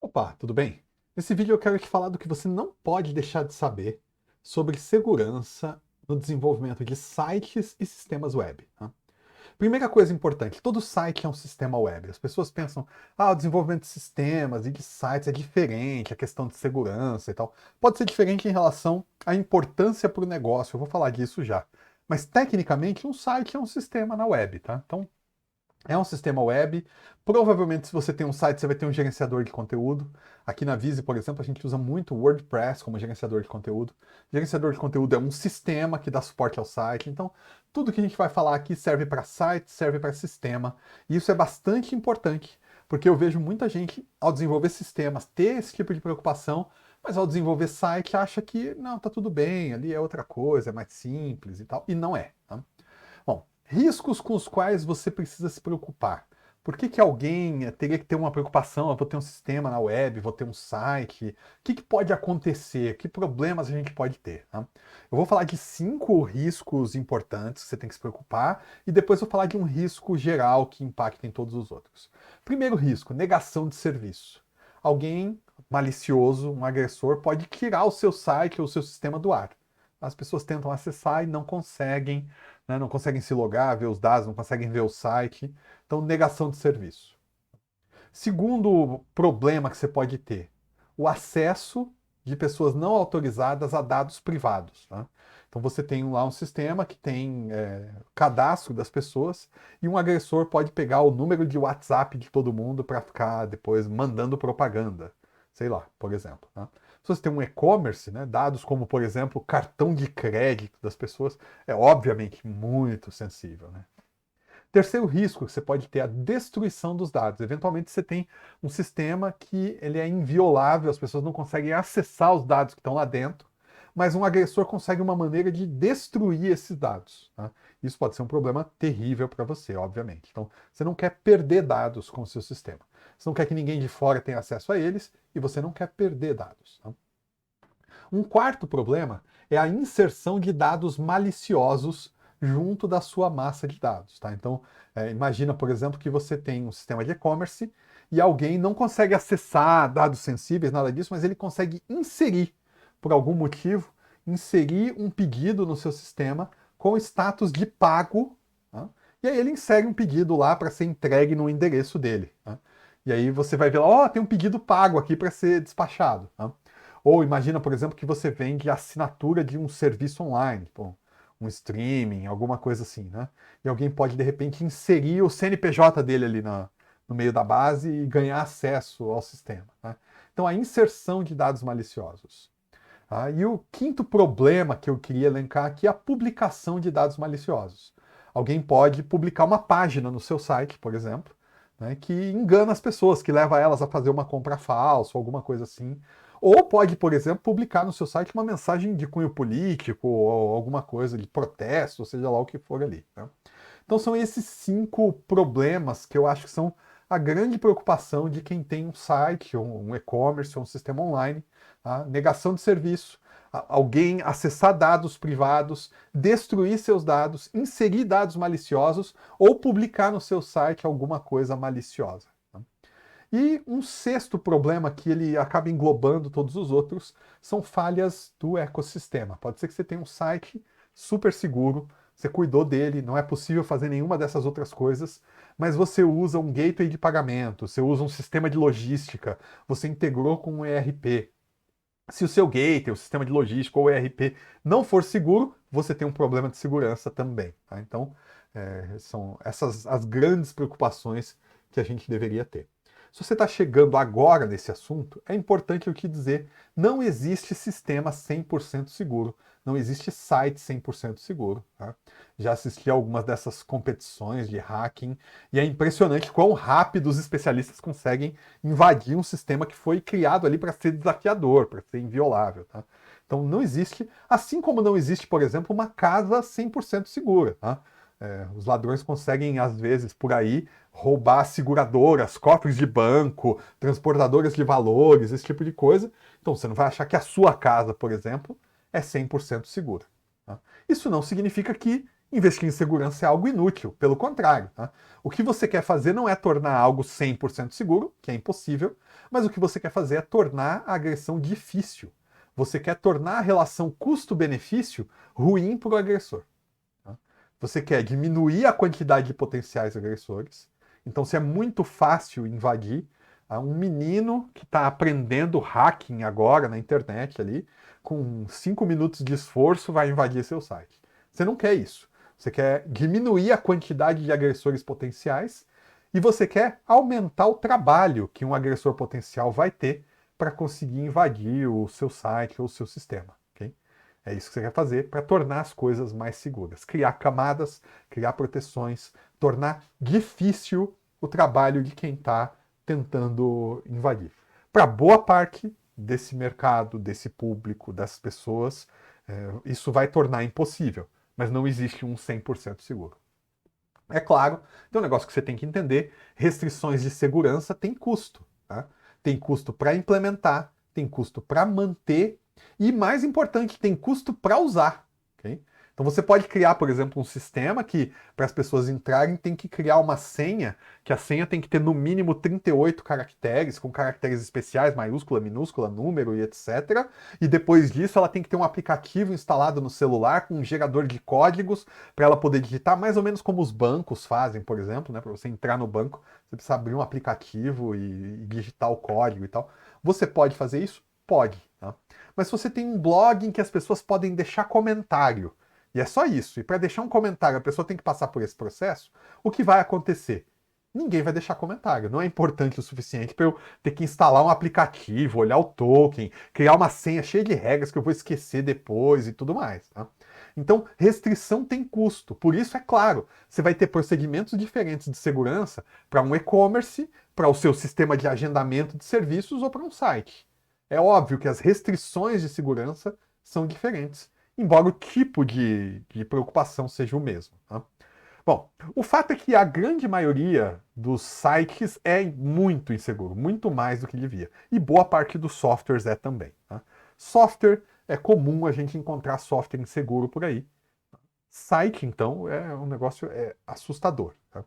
Opa, tudo bem? Nesse vídeo eu quero te falar do que você não pode deixar de saber sobre segurança no desenvolvimento de sites e sistemas web. Tá? Primeira coisa importante, todo site é um sistema web. As pessoas pensam, o desenvolvimento de sistemas e de sites é diferente, a questão de segurança e tal. Pode ser diferente em relação à importância para o negócio, eu vou falar disso já. Mas tecnicamente um site é um sistema na web, tá? Então é um sistema web. Provavelmente, se você tem um site, você vai ter um gerenciador de conteúdo. Aqui na Vise, por exemplo, a gente usa muito o WordPress como gerenciador de conteúdo. Gerenciador de conteúdo é um sistema que dá suporte ao site. Então, tudo que a gente vai falar aqui serve para site, serve para sistema. E isso é bastante importante, porque eu vejo muita gente, ao desenvolver sistemas, ter esse tipo de preocupação, mas ao desenvolver site acha que, não, tá tudo bem, ali é outra coisa, é mais simples e tal. E não é. Tá? Bom, riscos com os quais você precisa se preocupar. Por que alguém teria que ter uma preocupação? Eu vou ter um sistema na web, vou ter um site. O que pode acontecer? Que problemas a gente pode ter? Tá? Eu vou falar de 5 riscos importantes que você tem que se preocupar e depois eu vou falar de um risco geral que impacta em todos os outros. Primeiro risco, negação de serviço. Alguém malicioso, um agressor, pode tirar o seu site ou o seu sistema do ar. As pessoas tentam acessar e não conseguem, né, não conseguem se logar, ver os dados, não conseguem ver o site. Então, negação de serviço. Segundo problema que você pode ter, o acesso de pessoas não autorizadas a dados privados. Tá? Então você tem lá um sistema que tem cadastro das pessoas e um agressor pode pegar o número de WhatsApp de todo mundo para ficar depois mandando propaganda, sei lá, por exemplo. Tá? Se você tem um e-commerce, né, dados como, por exemplo, cartão de crédito das pessoas, é obviamente muito sensível. Né? Terceiro risco que você pode ter é a destruição dos dados. Eventualmente você tem um sistema que ele é inviolável, as pessoas não conseguem acessar os dados que estão lá dentro, mas um agressor consegue uma maneira de destruir esses dados. Tá? Isso pode ser um problema terrível para você, obviamente. Então, você não quer perder dados com o seu sistema. Você não quer que ninguém de fora tenha acesso a eles e você não quer perder dados. Tá? Um quarto problema é a inserção de dados maliciosos junto da sua massa de dados. Tá? Então, imagina, por exemplo, que você tem um sistema de e-commerce e alguém não consegue acessar dados sensíveis, nada disso, mas ele consegue inserir, por algum motivo, inserir um pedido no seu sistema com status de pago. Tá? E aí ele insere um pedido lá para ser entregue no endereço dele. Tá? E aí você vai ver lá, tem um pedido pago aqui para ser despachado. Tá? Ou imagina, por exemplo, que você vende a assinatura de um serviço online, tipo, um streaming, alguma coisa assim, né? E alguém pode, de repente, inserir o CNPJ dele ali no meio da base e ganhar acesso ao sistema. Né? Então, a inserção de dados maliciosos. Tá? E o quinto problema que eu queria elencar aqui é a publicação de dados maliciosos. Alguém pode publicar uma página no seu site, por exemplo, né, que engana as pessoas, que leva elas a fazer uma compra falsa, alguma coisa assim. Ou pode, por exemplo, publicar no seu site uma mensagem de cunho político ou alguma coisa de protesto, seja lá o que for ali. Né? Então são esses 5 problemas que eu acho que são a grande preocupação de quem tem um site, um e-commerce, um sistema online. Tá? Negação de serviço, alguém acessar dados privados, destruir seus dados, inserir dados maliciosos ou publicar no seu site alguma coisa maliciosa. Tá? E um sexto problema que ele acaba englobando todos os outros são falhas do ecossistema. Pode ser que você tenha um site super seguro, você cuidou dele, não é possível fazer nenhuma dessas outras coisas, mas você usa um gateway de pagamento, você usa um sistema de logística, você integrou com um ERP. Se o seu gateway, o sistema de logística ou o ERP não for seguro, você tem um problema de segurança também. Tá? Então, são essas as grandes preocupações que a gente deveria ter. Se você está chegando agora nesse assunto, é importante eu te dizer, não existe sistema 100% seguro, não existe site 100% seguro. Tá? Já assisti a algumas dessas competições de hacking e é impressionante quão rápido os especialistas conseguem invadir um sistema que foi criado ali para ser desafiador, para ser inviolável. Tá? Então não existe, assim como não existe, por exemplo, uma casa 100% segura. Tá? Os ladrões conseguem, às vezes, por aí, roubar seguradoras, cofres de banco, transportadoras de valores, esse tipo de coisa. Então você não vai achar que a sua casa, por exemplo, é 100% segura. Tá? Isso não significa que Investir em segurança é algo inútil, pelo contrário. Tá? O que você quer fazer não é tornar algo 100% seguro, que é impossível, mas o que você quer fazer é tornar a agressão difícil. Você quer tornar a relação custo-benefício ruim para o agressor. Tá? Você quer diminuir a quantidade de potenciais agressores. Então, se é muito fácil invadir, um menino que está aprendendo hacking agora na internet ali, com 5 minutos de esforço, vai invadir seu site. Você não quer isso. Você quer diminuir a quantidade de agressores potenciais e você quer aumentar o trabalho que um agressor potencial vai ter para conseguir invadir o seu site ou o seu sistema. Okay? É isso que você quer fazer para tornar as coisas mais seguras. Criar camadas, criar proteções, tornar difícil o trabalho de quem está tentando invadir. Para boa parte desse mercado, desse público, das pessoas, isso vai tornar impossível, mas não existe um 100% seguro. É claro, tem um negócio que você tem que entender: restrições de segurança têm custo. Tá? Tem custo para implementar, tem custo para manter e, mais importante, tem custo para usar. Okay? Então você pode criar, por exemplo, um sistema que, para as pessoas entrarem, tem que criar uma senha, que a senha tem que ter no mínimo 38 caracteres, com caracteres especiais, maiúscula, minúscula, número e etc. E depois disso ela tem que ter um aplicativo instalado no celular com um gerador de códigos para ela poder digitar, mais ou menos como os bancos fazem, por exemplo, né? Para você entrar no banco, você precisa abrir um aplicativo e digitar o código e tal. Você pode fazer isso? Pode. Tá? Mas se você tem um blog em que as pessoas podem deixar comentário, e é só isso. E para deixar um comentário, a pessoa tem que passar por esse processo. O que vai acontecer? Ninguém vai deixar comentário. Não é importante o suficiente para eu ter que instalar um aplicativo, olhar o token, criar uma senha cheia de regras que eu vou esquecer depois e tudo mais. Tá? Então, restrição tem custo. Por isso, é claro, você vai ter procedimentos diferentes de segurança para um e-commerce, para o seu sistema de agendamento de serviços ou para um site. É óbvio que as restrições de segurança são diferentes, embora o tipo de preocupação seja o mesmo. Tá? Bom, o fato é que a grande maioria dos sites é muito inseguro, muito mais do que devia. E boa parte dos softwares é também. Tá? Software, é comum a gente encontrar software inseguro por aí. Site, então, é um negócio assustador. Tá?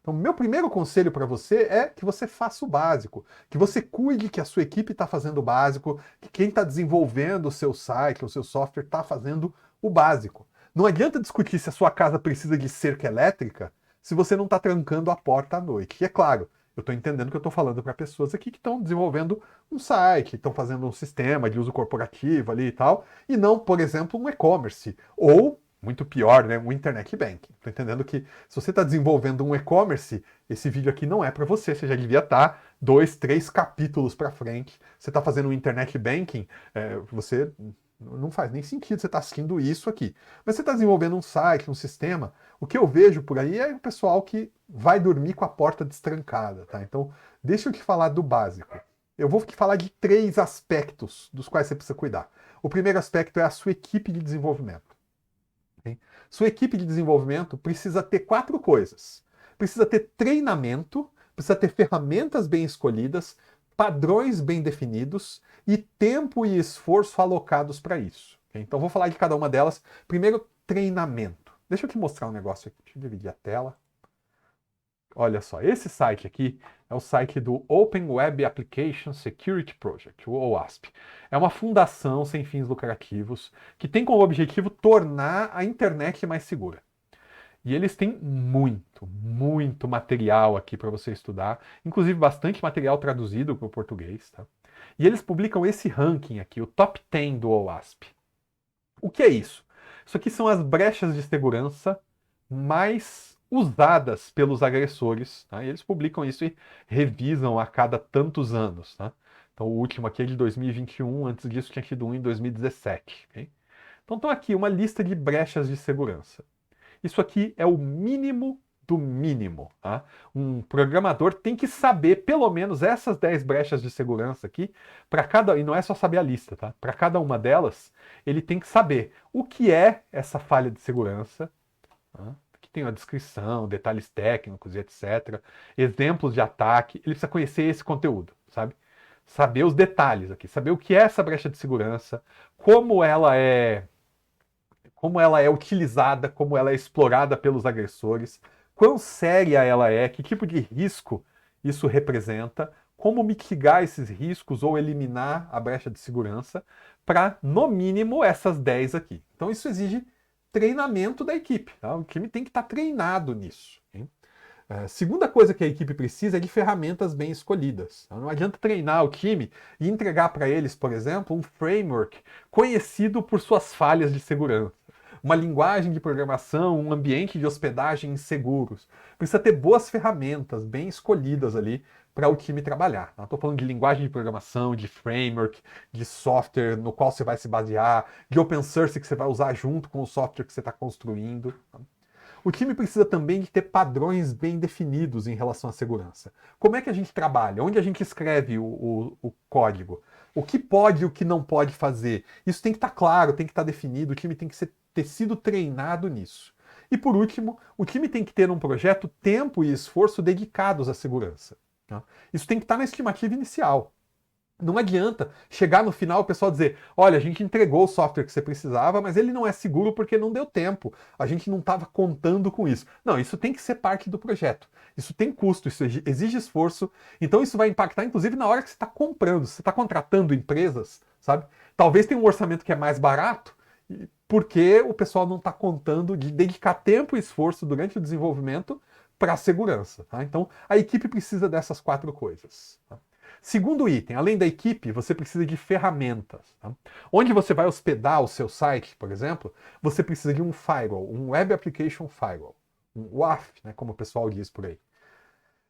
Então, meu primeiro conselho para você é que você faça o básico, que você cuide que a sua equipe está fazendo o básico, que quem está desenvolvendo o seu site, o seu software, está fazendo o básico. Não adianta discutir se a sua casa precisa de cerca elétrica se você não está trancando a porta à noite. E é claro, eu estou entendendo que eu estou falando para pessoas aqui que estão desenvolvendo um site, estão fazendo um sistema de uso corporativo ali e tal, e não, por exemplo, um e-commerce. Ou, muito pior, né, um internet banking. Estou entendendo que se você está desenvolvendo um e-commerce, esse vídeo aqui não é para você. Você já devia estar 2, 3 capítulos para frente. Você está fazendo um internet banking, você não faz nem sentido você estar assistindo isso aqui. Mas você está desenvolvendo um site, um sistema, o que eu vejo por aí é o pessoal que vai dormir com a porta destrancada, tá? Então, deixa eu te falar do básico. Eu vou te falar de 3 aspectos dos quais você precisa cuidar. O primeiro aspecto é a sua equipe de desenvolvimento. Okay? Sua equipe de desenvolvimento precisa ter 4 coisas. Precisa ter treinamento, precisa ter ferramentas bem escolhidas, padrões bem definidos e tempo e esforço alocados para isso. Okay? Então vou falar de cada uma delas. Primeiro, treinamento. Deixa eu te mostrar um negócio aqui. Deixa eu dividir a tela. Olha só, esse site aqui é o site do Open Web Application Security Project, o OWASP. É uma fundação sem fins lucrativos que tem como objetivo tornar a internet mais segura. E eles têm muito material aqui para você estudar, inclusive bastante material traduzido para o português. Tá? E eles publicam esse ranking aqui, o Top 10 do OWASP. O que é isso? Isso aqui são as brechas de segurança mais usadas pelos agressores. Tá? E eles publicam isso e revisam a cada tantos anos. Tá? Então o último aqui é de 2021, antes disso tinha tido um em 2017. Okay? Então estão aqui uma lista de brechas de segurança. Isso aqui é o mínimo do mínimo. Tá? Um programador tem que saber pelo menos essas 10 brechas de segurança aqui, para cada, e não é só saber a lista, tá? Para cada uma delas, ele tem que saber o que é essa falha de segurança. Tá? Aqui tem a descrição, detalhes técnicos e etc. Exemplos de ataque. Ele precisa conhecer esse conteúdo, sabe? Saber os detalhes aqui, saber o que é essa brecha de segurança, como ela é como ela é utilizada, como ela é explorada pelos agressores, quão séria ela é, que tipo de risco isso representa, como mitigar esses riscos ou eliminar a brecha de segurança para, no mínimo, essas 10 aqui. Então isso exige treinamento da equipe. Tá? O time tem que estar treinado nisso. Hein? Segunda coisa que a equipe precisa é de ferramentas bem escolhidas. Não adianta treinar o time e entregar para eles, por exemplo, um framework conhecido por suas falhas de segurança. Uma linguagem de programação, um ambiente de hospedagem inseguros. Precisa ter boas ferramentas bem escolhidas ali para o time trabalhar. Estou falando de linguagem de programação, de framework, de software no qual você vai se basear, de open source que você vai usar junto com o software que você está construindo. O time precisa também de ter padrões bem definidos em relação à segurança. Como é que a gente trabalha? Onde a gente escreve o código? O que pode e o que não pode fazer? Isso tem que estar claro, tem que estar definido, o time tem que ter sido treinado nisso. E por último, o time tem que ter um projeto tempo e esforço dedicados à segurança. Tá? Isso tem que estar na estimativa inicial. Não adianta chegar no final o pessoal dizer: olha, a gente entregou o software que você precisava, mas ele não é seguro porque não deu tempo. A gente não estava contando com isso. Não, isso tem que ser parte do projeto. Isso tem custo, isso exige esforço. Então isso vai impactar, inclusive, na hora que você está comprando. Você está contratando empresas, sabe? Talvez tenha um orçamento que é mais barato, porque o pessoal não está contando de dedicar tempo e esforço durante o desenvolvimento para a segurança. Tá? Então a equipe precisa dessas 4 coisas. Tá? Segundo item, além da equipe, você precisa de ferramentas. Tá? Onde você vai hospedar o seu site, por exemplo, você precisa de um firewall, um Web Application Firewall, um WAF, né, como o pessoal diz por aí.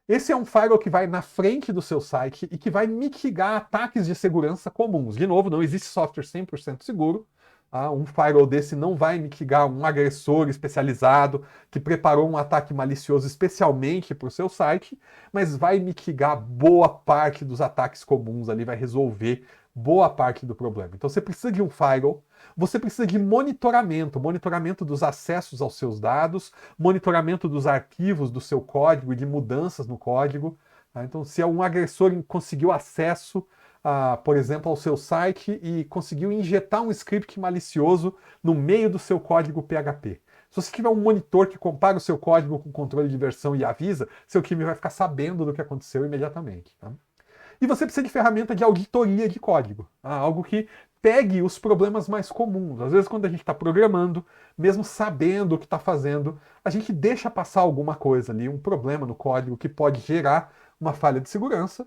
Esse é um firewall que vai na frente do seu site e que vai mitigar ataques de segurança comuns. De novo, não existe software 100% seguro. Um firewall desse não vai mitigar um agressor especializado que preparou um ataque malicioso especialmente para o seu site, mas vai mitigar boa parte dos ataques comuns ali, vai resolver boa parte do problema. Então você precisa de um firewall, você precisa de monitoramento, monitoramento dos acessos aos seus dados, monitoramento dos arquivos do seu código e de mudanças no código. Tá? Então, se um agressor conseguiu acesso, por exemplo, ao seu site e conseguiu injetar um script malicioso no meio do seu código PHP. Se você tiver um monitor que compara o seu código com controle de versão e avisa, seu time vai ficar sabendo do que aconteceu imediatamente. Tá? E você precisa de ferramenta de auditoria de código. Algo que pegue os problemas mais comuns. Às vezes, quando a gente está programando, mesmo sabendo o que está fazendo, a gente deixa passar alguma coisa ali, um problema no código que pode gerar uma falha de segurança.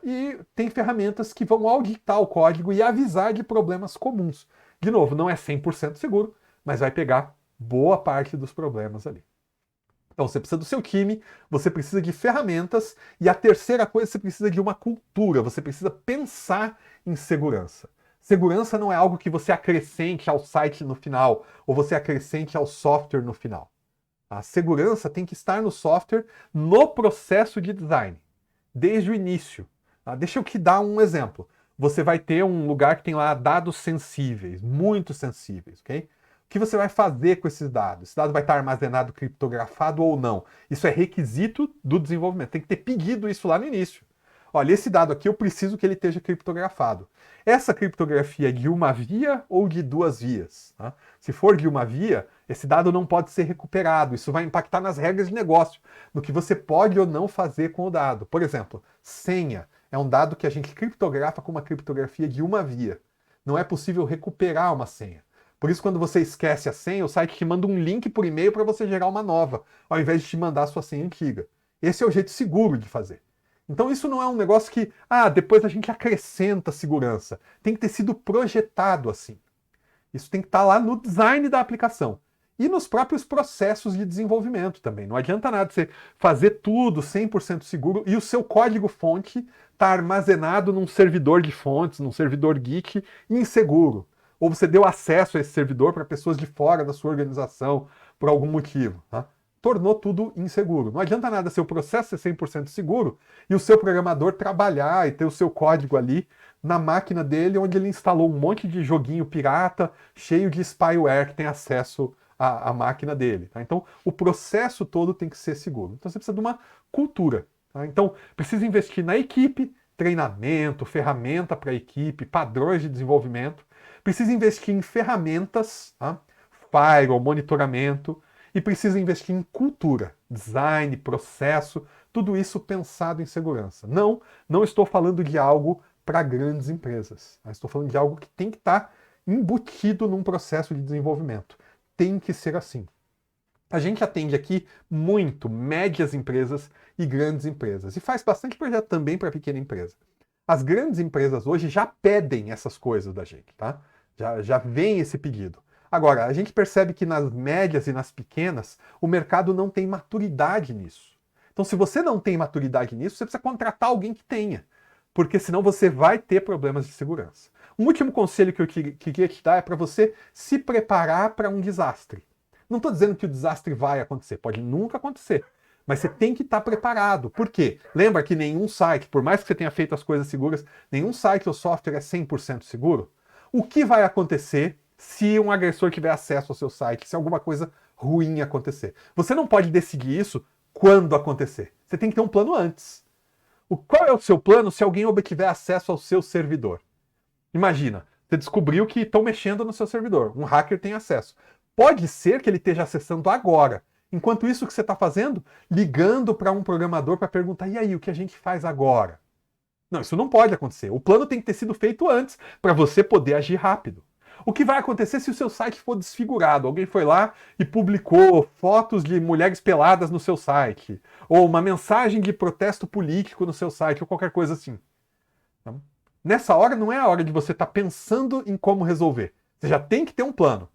E tem ferramentas que vão auditar o código e avisar de problemas comuns. De novo, não é 100% seguro, mas vai pegar boa parte dos problemas ali. Então você precisa do seu time, você precisa de ferramentas e a terceira coisa, você precisa de uma cultura, você precisa pensar em segurança. Segurança não é algo que você acrescente ao site no final ou você acrescente ao software no final. A segurança tem que estar no software no processo de design, desde o início. Deixa eu te dar um exemplo. Você vai ter um lugar que tem lá dados sensíveis, muito sensíveis, ok? O que você vai fazer com esses dados? Esse dado vai estar armazenado criptografado ou não? Isso é requisito do desenvolvimento. Tem que ter pedido isso lá no início. Olha, esse dado aqui eu preciso que ele esteja criptografado. Essa criptografia é de uma via ou de 2 vias? Tá? Se for de uma via, esse dado não pode ser recuperado. Isso vai impactar nas regras de negócio, no que você pode ou não fazer com o dado. Por exemplo, senha é um dado que a gente criptografa com uma criptografia de uma via. Não é possível recuperar uma senha. Por isso, quando você esquece a senha, o site te manda um link por e-mail para você gerar uma nova, ao invés de te mandar a sua senha antiga. Esse é o jeito seguro de fazer. Então isso não é um negócio que, depois a gente acrescenta segurança. Tem que ter sido projetado assim. Isso tem que estar lá no design da aplicação. E nos próprios processos de desenvolvimento também. Não adianta nada você fazer tudo 100% seguro e o seu código-fonte está armazenado num servidor de fontes, num servidor geek inseguro. Ou você deu acesso a esse servidor para pessoas de fora da sua organização por algum motivo. Tá? Tornou tudo inseguro. Não adianta nada seu processo ser 100% seguro e o seu programador trabalhar e ter o seu código ali na máquina dele, onde ele instalou um monte de joguinho pirata, cheio de spyware que tem acesso à máquina dele. Tá? Então, o processo todo tem que ser seguro. Então, você precisa de uma cultura. Tá? Então, precisa investir na equipe, treinamento, ferramenta para a equipe, padrões de desenvolvimento. Precisa investir em ferramentas, tá? firewall, monitoramento, e precisa investir em cultura, design, processo, tudo isso pensado em segurança. Não estou falando de algo para grandes empresas. Estou falando de algo que tem que estar embutido num processo de desenvolvimento. Tem que ser assim. A gente atende aqui muito médias empresas e grandes empresas. E faz bastante projeto também para pequena empresa. As grandes empresas hoje já pedem essas coisas da gente, tá? Já vem esse pedido. Agora, a gente percebe que nas médias e nas pequenas, o mercado não tem maturidade nisso. Então, se você não tem maturidade nisso, você precisa contratar alguém que tenha. Porque senão você vai ter problemas de segurança. Um último conselho que eu queria te dar é para você se preparar para um desastre. Não estou dizendo que o desastre vai acontecer, pode nunca acontecer. Mas você tem que estar preparado. Por quê? Lembra que nenhum site, por mais que você tenha feito as coisas seguras, nenhum site ou software é 100% seguro? O que vai acontecer se um agressor tiver acesso ao seu site, se alguma coisa ruim acontecer? Você não pode decidir isso quando acontecer. Você tem que ter um plano antes. Qual é o seu plano se alguém obtiver acesso ao seu servidor? Imagina, você descobriu que estão mexendo no seu servidor. Um hacker tem acesso. Pode ser que ele esteja acessando agora. Enquanto isso, o que você está fazendo? Ligando para um programador para perguntar, e aí, o que a gente faz agora? Não, isso não pode acontecer. O plano tem que ter sido feito antes para você poder agir rápido. O que vai acontecer se o seu site for desfigurado? Alguém foi lá e publicou fotos de mulheres peladas no seu site, ou uma mensagem de protesto político no seu site, ou qualquer coisa assim. Então, nessa hora não é a hora de você estar pensando em como resolver. Você já tem que ter um plano.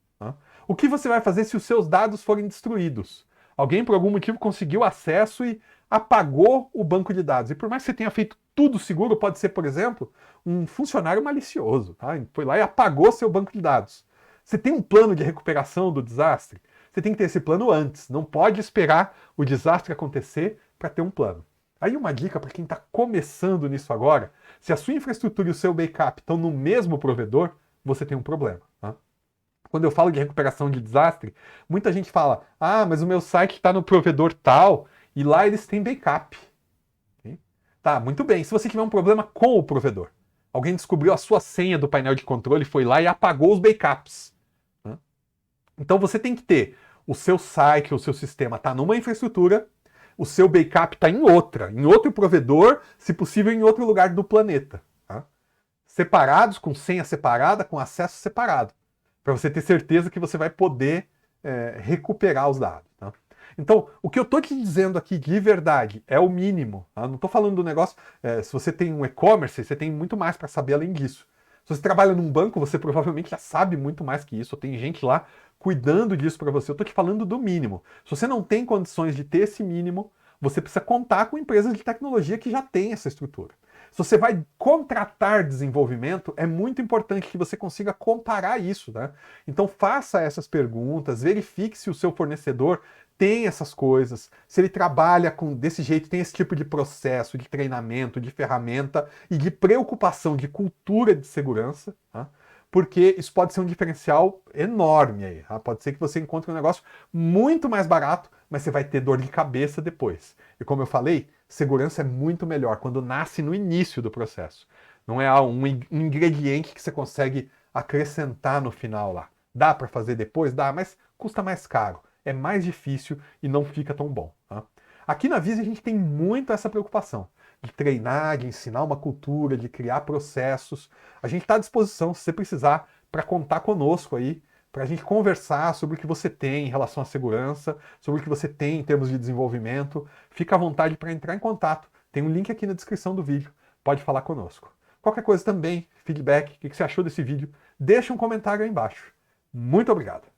O que você vai fazer se os seus dados forem destruídos? Alguém, por algum motivo, conseguiu acesso e apagou o banco de dados. E por mais que você tenha feito tudo seguro, pode ser, por exemplo, um funcionário malicioso. Tá? Foi lá e apagou seu banco de dados. Você tem um plano de recuperação do desastre? Você tem que ter esse plano antes. Não pode esperar o desastre acontecer para ter um plano. Aí uma dica para quem está começando nisso agora: se a sua infraestrutura e o seu backup estão no mesmo provedor, você tem um problema. Tá? Quando eu falo de recuperação de desastre, muita gente fala, mas o meu site está no provedor tal e lá eles têm backup. Okay? Tá, muito bem. Se você tiver um problema com o provedor, alguém descobriu a sua senha do painel de controle, foi lá e apagou os backups. Né? Então você tem que ter o seu site, o seu sistema está numa infraestrutura, o seu backup está em outro provedor, se possível em outro lugar do planeta. Tá? Separados, com senha separada, com acesso separado. Para você ter certeza que você vai poder recuperar os dados. Tá? Então, o que eu estou te dizendo aqui de verdade é o mínimo. Tá? Não estou falando do negócio... se você tem um e-commerce, você tem muito mais para saber além disso. Se você trabalha num banco, você provavelmente já sabe muito mais que isso. Tem gente lá cuidando disso para você. Eu estou te falando do mínimo. Se você não tem condições de ter esse mínimo, você precisa contar com empresas de tecnologia que já têm essa estrutura. Se você vai contratar desenvolvimento, é muito importante que você consiga comparar isso. Né? Então faça essas perguntas, verifique se o seu fornecedor tem essas coisas, se ele trabalha desse jeito, tem esse tipo de processo, de treinamento, de ferramenta e de preocupação, de cultura de segurança, tá? Porque isso pode ser um diferencial enorme aí. Tá? Pode ser que você encontre um negócio muito mais barato, mas você vai ter dor de cabeça depois. E como eu falei, segurança é muito melhor quando nasce no início do processo. Não é um ingrediente que você consegue acrescentar no final lá. Dá para fazer depois? Dá, mas custa mais caro. É mais difícil e não fica tão bom. Tá? Aqui na Visa a gente tem muito essa preocupação de treinar, de ensinar uma cultura, de criar processos. A gente está à disposição, se você precisar, para contar conosco aí, para a gente conversar sobre o que você tem em relação à segurança, sobre o que você tem em termos de desenvolvimento. Fica à vontade para entrar em contato. Tem um link aqui na descrição do vídeo. Pode falar conosco. Qualquer coisa também, feedback, o que você achou desse vídeo, deixa um comentário aí embaixo. Muito obrigado!